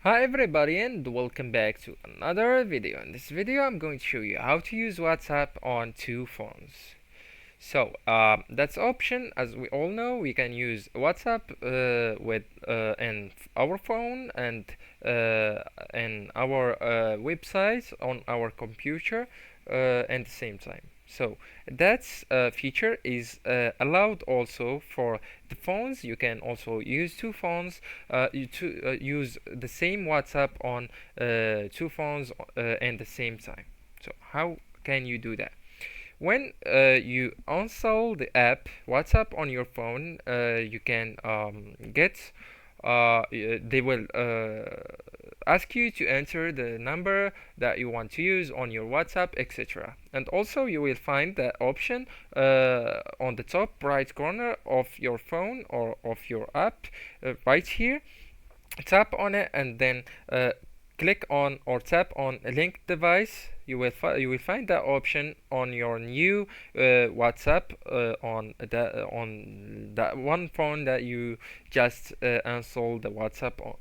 Hi everybody and welcome back to another video. In this video I'm going to show you how to use WhatsApp on two phones. That's option. As we all know, we can use WhatsApp with in our phone and in our websites on our computer at the same time. So that feature is allowed also for the phones. You can also use two phones. You to use the same WhatsApp on two phones at the same time. So how can you do that? When you install the app WhatsApp on your phone, you can get they will ask you to enter the number that you want to use on your WhatsApp, etc. And also you will find that option on the top right corner of your phone or of your app right here. Tap on it and then click on or tap on a linked device. You will find that option on your new WhatsApp on that one phone that you just installed the WhatsApp on.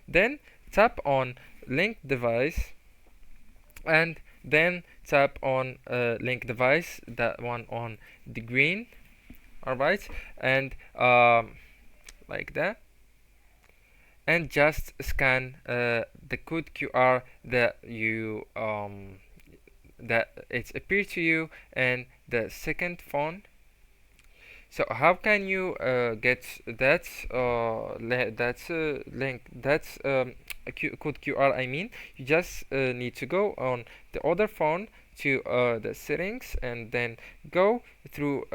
Then tap on linked device and then tap on link device, that one on the green. All right, and like that, and just scan the code QR that it's appear to you and the second phone. So how can you get that link, that's code QR? I mean, you just need to go on the other phone to the settings and then go through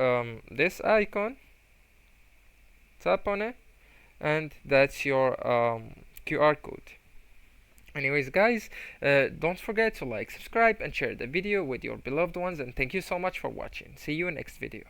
this icon, tap on it, and that's your QR code. Anyways, guys, don't forget to like, subscribe, and share the video with your beloved ones. And thank you so much for watching. See you in next video.